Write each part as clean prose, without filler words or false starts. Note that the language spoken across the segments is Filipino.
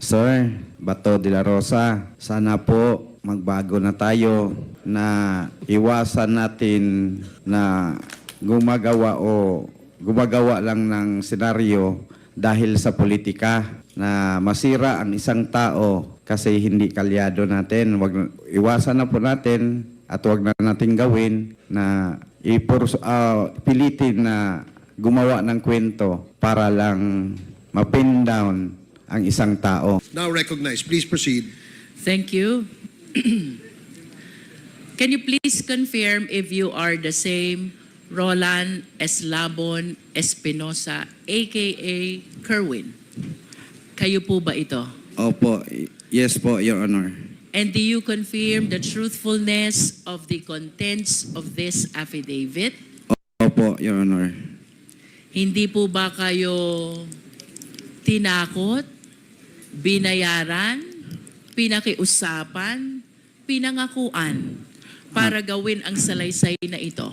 Sir Bato de la Rosa, sana po magbago na tayo na iwasan natin na gumagawa lang ng senaryo dahil sa politika na masira ang isang tao kasi hindi kalyado natin. Iwasan na po natin at wag na natin gawin na pilitin na gumawa ng kwento para lang mapin down ang isang tao. Now recognize. Please proceed. Thank you. Can you please confirm if you are the same Roland Eslabon Espinosa, aka Kerwin? Kayo po ba ito? Opo, yes po, Your Honor. And do you confirm the truthfulness of the contents of this affidavit? Opo, Your Honor. Hindi po ba kayo tinakot, binayaran, pinakiusapan, pinangakuan para gawin ang salaysay na ito?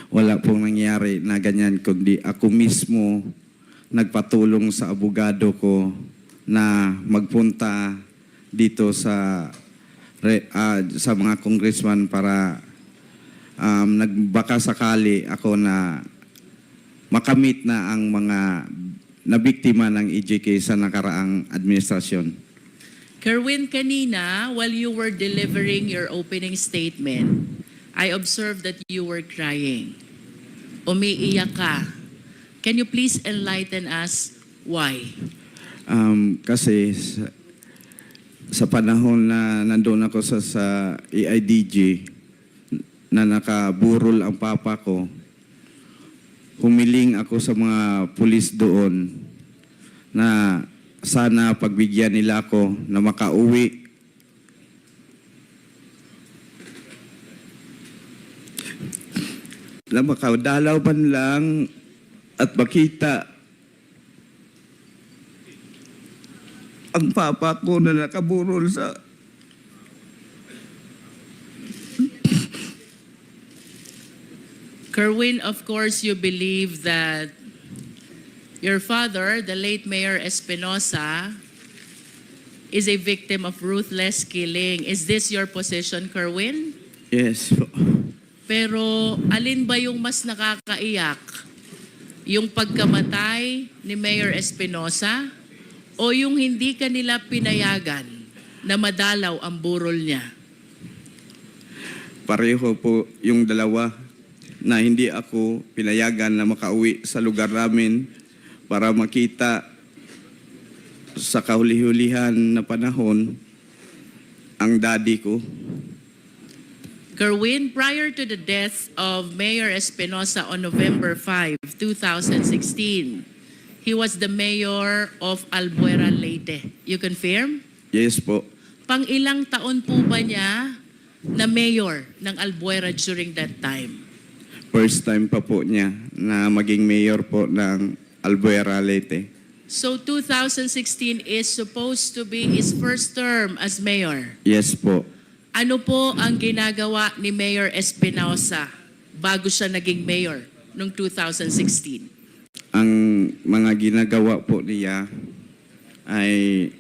Wala pong nangyari na ganyan, kundi ako mismo nagpatulong sa abogado ko na magpunta dito sa mga congressman para nagbaka sakali ako na makamit na ang mga nabiktima ng EJK sa nakaraang administrasyon. Kerwin, kanina, while you were delivering your opening statement, I observed that you were crying. Umiiyak ka. Can you please enlighten us why? Kasi sa panahon na nandun ako sa AIDG na nakaburol ang papa ko, humiling ako sa mga pulis doon na sana pagbigyan nila ako na makauwi. Na makadalaw man lang at makita ang papa ko na nakaburol sa Kerwin, of course, you believe that your father, the late Mayor Espinosa, is a victim of ruthless killing. Is this your position, Kerwin? Yes po. Pero alin ba yung mas nakakaiyak? Yung pagkamatay ni Mayor Espinosa o yung hindi kanila pinayagan na madalaw ang burol niya? Pareho po yung dalawa na hindi ako pinayagan na makauwi sa lugar namin para makita sa kahuli-hulihan na panahon ang daddy ko. Kerwin, prior to the death of Mayor Espinosa on November 5, 2016, he was the mayor of Albuera, Leyte. You confirm? Yes po. Pang ilang taon po ba niya na mayor ng Albuera during that time? First time pa po niya na maging mayor po ng Albuera, Leyte. So 2016 is supposed to be his first term as mayor. Yes po. Ano po ang ginagawa ni Mayor Espinosa bago siya naging mayor noong 2016? Ang mga ginagawa po niya ay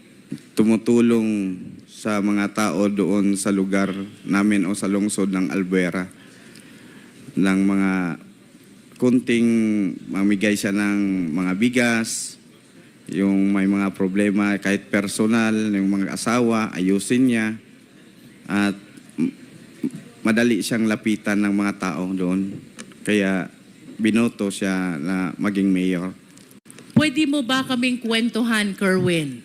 tumutulong sa mga tao doon sa lugar namin o sa lungsod ng Albuera ng mga kunting mamigay siya ng mga bigas, yung may mga problema kahit personal, yung mga asawa, ayusin niya at madali siyang lapitan ng mga tao doon. Kaya binoto siya na maging mayor. Pwede mo ba kaming kwentuhan, Kerwin?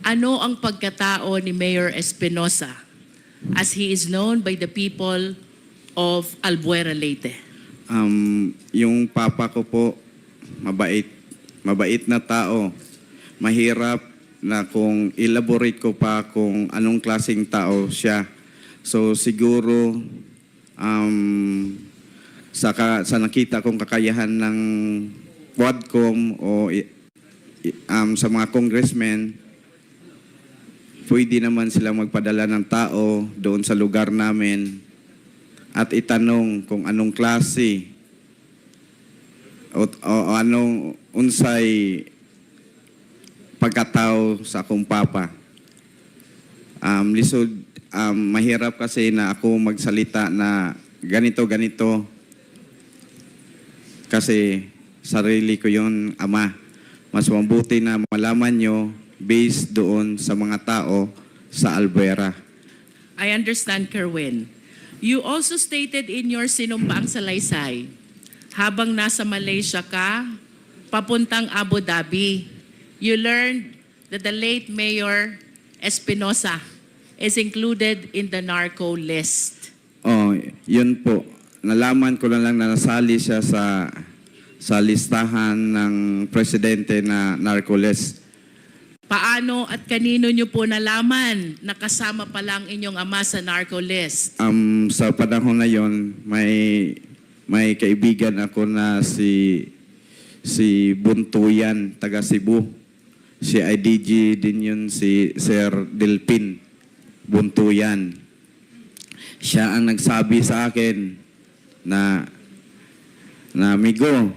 Ano ang pagkatao ni Mayor Espinosa as he is known by the people of Albuera, Leyte? Yung papa ko po, mabait na tao. Mahirap na kung elaborate ko pa kung anong klaseng tao siya. So siguro sa nakita kong kakayahan ng Quadcom o sa mga congressmen, pwede naman sila magpadala ng tao doon sa lugar namin at itanong kung anong klase o anong unsay pagkatao sa akong papa. Lisod, mahirap kasi na ako magsalita na ganito. Kasi sarili ko yon, ama. Mas mabuti na malaman nyo based doon sa mga tao sa Albuera. I understand, Kerwin. You also stated in your sinumpaang salaysay, habang nasa Malaysia ka, papuntang Abu Dhabi, you learned that the late Mayor Espinosa is included in the narco list. Oh, yun po. Nalaman ko na lang na nasali siya sa listahan ng presidente na narco list. Paano at kanino nyo po nalaman na kasama pa lang inyong ama sa narco list? Sa panahon na yon, may kaibigan ako na si Buntuyan, taga Cebu. Si IDG din yun, si Sir Delpin Buntuyan. Siya ang nagsabi sa akin na amigo,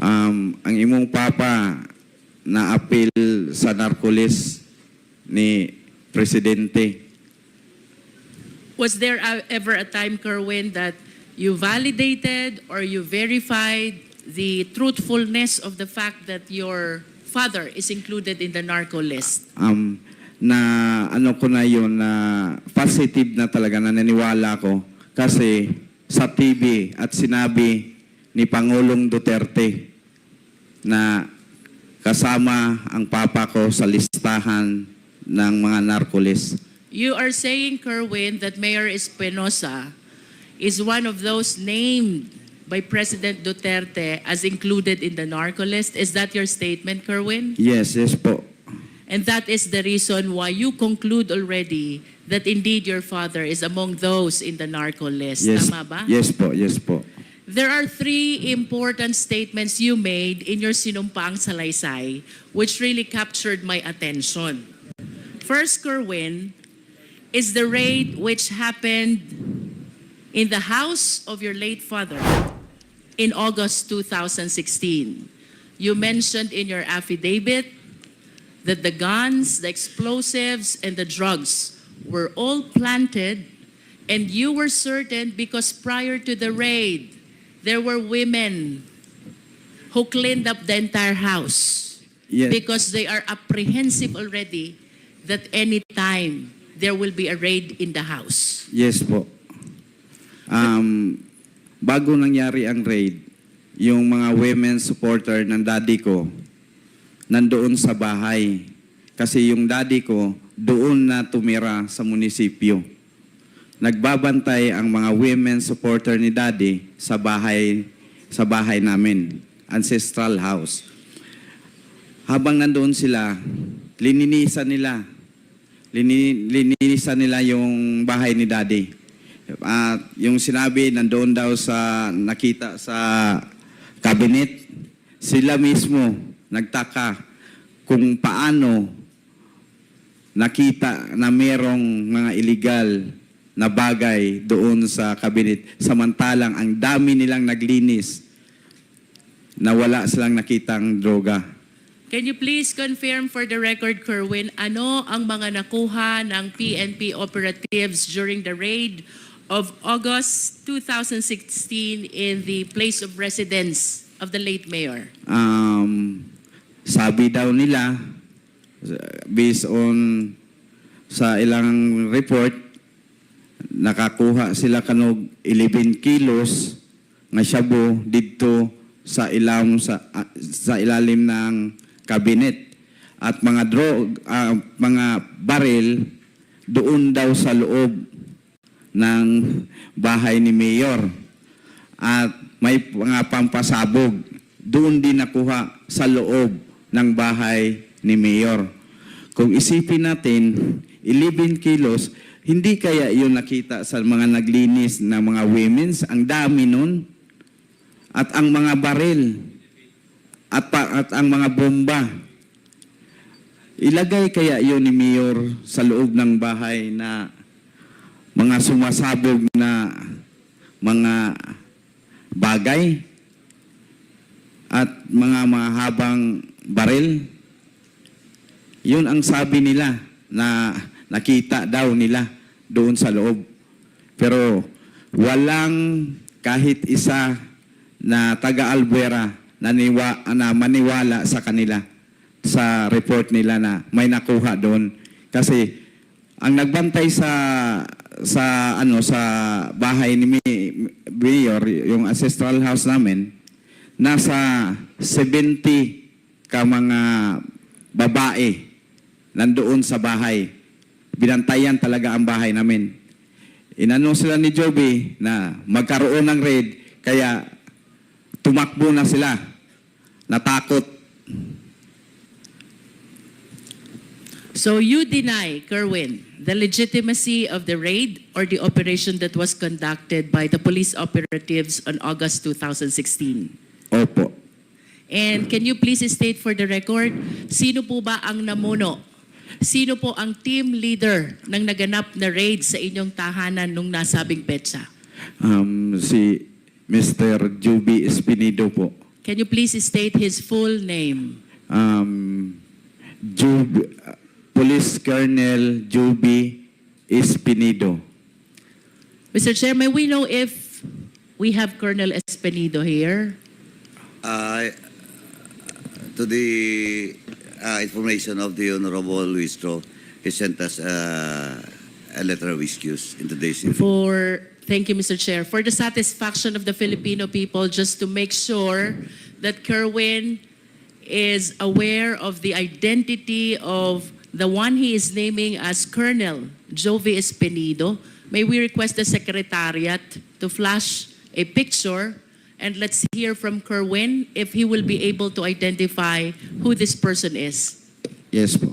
ang imong papa na apil sa narcolis ni Presidente. Was there ever a time, Kerwin, that you validated or you verified the truthfulness of the fact that your father is included in the narco list? Na ano ko na yun, na positive na talaga, na naniwala ko. Kasi sa TV at sinabi ni Pangulong Duterte na kasama ang papa ko sa listahan ng mga narcolis. You are saying, Kerwin, that Mayor Espinosa is one of those named by President Duterte as included in the narco list. Is that your statement, Kerwin? Yes po. And that is the reason why you conclude already that indeed your father is among those in the narco list. Yes, Tama ba? yes po. There are three important statements you made in your sinumpaang salaysay which really captured my attention. First, Kerwin, is the raid which happened in the house of your late father in August 2016. You mentioned in your affidavit that the guns, the explosives, and the drugs were all planted, and you were certain because prior to the raid, there were women who cleaned up the entire house Yes. because they are apprehensive already that any time there will be a raid in the house. Yes po. Bago nangyari ang raid, yung mga women supporter ng daddy ko nandoon sa bahay. Kasi yung daddy ko doon na tumira sa munisipyo. Nagbabantay ang mga women supporter ni daddy sa bahay namin, ancestral house. Habang nandoon sila, lininisan nila yung bahay ni daddy. At yung sinabi, nandoon daw sa nakita sa cabinet, sila mismo nagtaka kung paano nakita na merong mga illegal na bagay doon sa cabinet. Samantalang ang dami nilang naglinis na wala silang nakitang droga. Can you please confirm for the record, Kerwin, ano ang mga nakuha ng PNP operatives during the raid of August 2016 in the place of residence of the late mayor? Sabi daw nila, based on sa ilang report, nakakuha sila kanog 11 kilos nga shabu dito sa ilalim ng cabinet, at mga mga baril doon daw sa loob ng bahay ni Mayor, at may mga pampasabog doon din nakuha sa loob ng bahay ni Mayor. Kung isipin natin, 11 kilos, hindi kaya yun nakita sa mga naglinis na mga women's? Ang dami nun. At ang mga baril, at ang mga bomba, ilagay kaya yun ni Mayor sa loob ng bahay na mga sumasabog na mga bagay at mga mahabang baril. Yun ang sabi nila na nakita daw nila doon sa loob. Pero walang kahit isa na taga-Albuera na maniwala sa kanila sa report nila na may nakuha doon. Kasi ang nagbantay sa bahay ni Mayor, yung ancestral house namin, nasa 70 ka mga babae nandoon sa bahay. Binantayan talaga ang bahay namin. Inano sila ni Joby na magkaroon ng raid, kaya tumakbo na sila. Natakot. So you deny, Kerwin, the legitimacy of the raid or the operation that was conducted by the police operatives on August 2016? Opo. And can you please state for the record, sino po ba ang namuno? Sino po ang team leader ng naganap na raid sa inyong tahanan nung nasabing petsa? Si Mr. Joby Espinido po. Can you please state his full name? Police Colonel Joby Espinido. Mr. Chair, may we know if we have Colonel Espinido here? To the information of the Honorable Luis Tro, he sent us a letter of excuse in today's evening. Thank you, Mr. Chair. For the satisfaction of the Filipino people, just to make sure that Kerwin is aware of the identity of the one he is naming as Colonel Jovi Espinido, may we request the Secretariat to flash a picture and let's hear from Kerwin if he will be able to identify who this person is. Yes po.